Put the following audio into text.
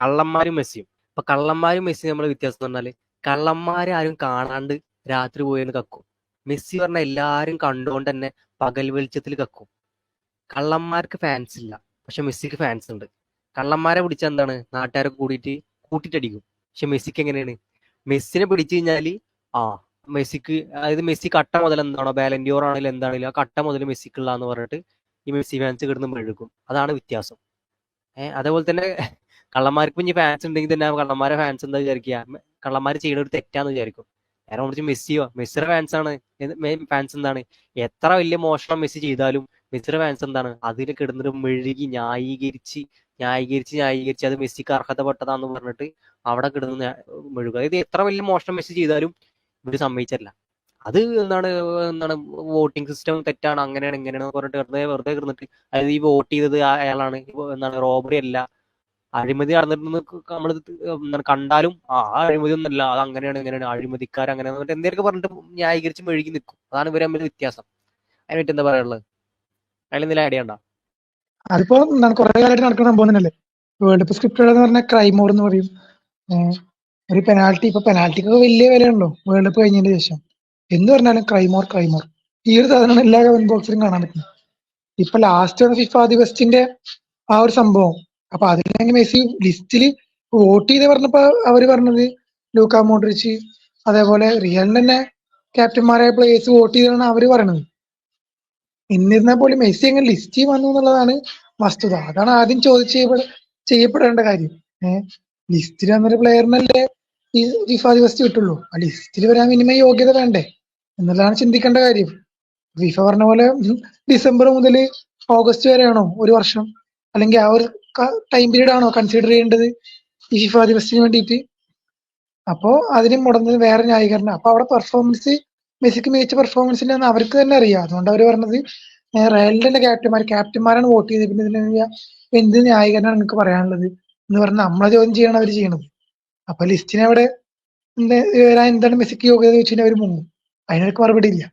കള്ളന്മാരും മെസ്സിയും. ഇപ്പൊ കള്ളന്മാരും മെസ്സിയും നമ്മളെ വ്യത്യാസം എന്ന് പറഞ്ഞാല് കള്ളന്മാരെ ആരും കാണാണ്ട് രാത്രി പോയെന്ന് കക്കും. മെസ്സി പറഞ്ഞ എല്ലാരും കണ്ടുകൊണ്ട് തന്നെ പകൽ വെളിച്ചത്തിൽ കക്കും. കള്ളന്മാർക്ക് ഫാൻസ് ഇല്ല, പക്ഷെ മെസ്സിക്ക് ഫാൻസ് ഉണ്ട്. കള്ളന്മാരെ പിടിച്ച എന്താണ്, നാട്ടുകാരെ കൂടിയിട്ട് കൂട്ടിട്ടടിക്കും. പക്ഷെ മെസ്സിക്ക് എങ്ങനെയാണ്, മെസ്സിനെ പിടിച്ചു കഴിഞ്ഞാല് ആ മെസ്സിക്ക്, അതായത് മെസ്സി കട്ട മുതൽ എന്താണോ ബാലൻഡിയോർ ആണെങ്കിലും എന്താണെങ്കിലും ആ കട്ട മുതൽ മെസ്സിക്കുള്ളതെന്ന് പറഞ്ഞിട്ട് ഈ മെസ്സി ഫാൻസ് കിടന്ന് മെഴുകും. അതാണ് വ്യത്യാസം. അതേപോലെ തന്നെ കള്ളന്മാർക്ക് ഇനി ഫാൻസ് ഉണ്ടെങ്കിൽ തന്നെ കള്ളന്മാരെ ഫാൻസ് എന്താ വിചാരിക്കുക, കള്ളന്മാർ ചെയ്യുന്ന ഒരു തെറ്റാന്ന് വിചാരിക്കും. നേരെ മറിച്ച് മെസ്സിയുടെ ഫാൻസ് ആണ്, ഫാൻസ് എന്താണ്, എത്ര വലിയ മോഷണം മെസ്സി ചെയ്താലും മെസ്സിയുടെ ഫാൻസ് എന്താണ്, അതിൽ കിടന്നിട്ട് മെഴുകി ന്യായീകരിച്ച് ന്യായീകരിച്ച് ന്യായീകരിച്ച് അത് മെസ്സിക്ക് അർഹതപ്പെട്ടതാന്ന് പറഞ്ഞിട്ട് അവിടെ കിടന്ന് മെഴുകുക. അതായത് എത്ര വലിയ മോഷണം മെസ്സി ചെയ്താലും ഇവര് സമ്മതിച്ചല്ല. അത് എന്താണ് എന്താണ് വോട്ടിംഗ് സിസ്റ്റം തെറ്റാണ്, അങ്ങനെയാണ് ഇങ്ങനെയാണ് പറഞ്ഞിട്ട് വെറുതെ കിടന്നിട്ട്, അതായത് ഈ വോട്ട് ചെയ്തത് അയാളാണ്, എന്താണ് റോബറി അല്ല, അഴിമതി നടന്നിട്ട് നമ്മൾ എന്താണ് കണ്ടാലും ആ അഴിമതി ഒന്നല്ല, അത് അങ്ങനെയാണ് ഇങ്ങനെയാണ് അഴിമതിക്കാർ അങ്ങനെ എന്തെങ്കിലുമൊക്കെ പറഞ്ഞിട്ട് ന്യായീകരിച്ച് മെഴുകി നിൽക്കും. അതാണ് ഇവർ തമ്മിൽ വ്യത്യാസം. അതിനെ പറ്റി എന്താ പറയാനുള്ളത്? അതിലെന്തെങ്കിലും ഐഡിയ ഉണ്ടോ? അതിപ്പോ എന്താണ് കുറെ കാലമായിട്ട് നടക്കുന്ന സംഭവം തന്നെയല്ലേ. വേൾഡ് കപ്പ് സ്ക്രിപ്റ്റ് എന്ന് പറഞ്ഞാൽ ക്രൈമോർ എന്ന് പറയും. ഒരു പെനാൽറ്റി, ഇപ്പൊ പെനാൽറ്റിക്കൊക്കെ വലിയ വിലയുണ്ടോ വേൾഡ് കപ്പ് കഴിഞ്ഞതിന് ശേഷം? എന്ന് പറഞ്ഞാലും ക്രൈമോർ. ഈ ഒരു സാധനമാണ് എല്ലാ കമന്റ് ബോക്സിലും കാണാൻ പറ്റുന്നത്. ഇപ്പൊ ലാസ്റ്റ് ഫിഫ ദി ബെസ്റ്റിന്റെ ആ ഒരു സംഭവം, അപ്പൊ അതിലെങ്കിൽ മെസ്സി ലിസ്റ്റില് വോട്ട് ചെയ്ത് പറഞ്ഞപ്പോ അവര് പറഞ്ഞത് ലൂക്ക മോഡ്രിച്ച്, അതേപോലെ റിയലിന് തന്നെ ക്യാപ്റ്റന്മാരായ പ്ലേയേഴ്സ് വോട്ട് ചെയ്തതാണ് അവര് പറയണത്. എന്നിരുന്നാൽ പോലും മെസ്സി എങ്ങനെ ലിസ്റ്റിൽ വന്നു എന്നുള്ളതാണ് വസ്തുത. അതാണ് ആദ്യം ചെയ്യപ്പെടേണ്ട കാര്യം. ലിസ്റ്റിൽ വന്നൊരു പ്ലെയറിനല്ലേ ഈ ഫിഫ ദി ബെസ്റ്റ് കിട്ടുള്ളൂ. ആ ലിസ്റ്റിൽ വരാൻ മിനിമം യോഗ്യത വേണ്ടേ എന്നുള്ളതാണ് ചിന്തിക്കേണ്ട കാര്യം. ഫിഫ പറഞ്ഞ പോലെ ഡിസംബർ മുതൽ ഓഗസ്റ്റ് വരെയാണോ ഒരു വർഷം, അല്ലെങ്കിൽ ആ ഒരു ടൈം പീരീഡ് ആണോ കൺസിഡർ ചെയ്യേണ്ടത് ഈ ഫിഫ ദി ബെസ്റ്റിന് വേണ്ടിയിട്ട്? അപ്പോ അതിന് മുടങ്ങുന്നത് വേറെ ന്യായീകരണം. അപ്പൊ അവിടെ പെർഫോമൻസ്, മെസ്സിക്ക് മികച്ച പെർഫോമൻസ് ഇല്ലെന്ന് അവർക്ക് തന്നെ അറിയാം. അതുകൊണ്ട് അവർ പറഞ്ഞത് റയലിന്റെ ക്യാപ്റ്റന്മാരാണ് വോട്ട് ചെയ്തത്, പിന്നെ ഇതിന് എന്ത് ന്യായീകരണമാണ് നിങ്ങൾക്ക് പറയാനുള്ളത് എന്ന് പറഞ്ഞ് നമ്മളെ ചോദ്യം ചെയ്യണം അവർ ചെയ്യണത്. അപ്പൊ ലിസ്റ്റിനെ അവിടെ എന്താണ് മെസ്സിക്ക് യോഗ്യത വെച്ച് അവർ മുങ്ങും. അതിനൊക്കെ മറുപടി ഇല്ല.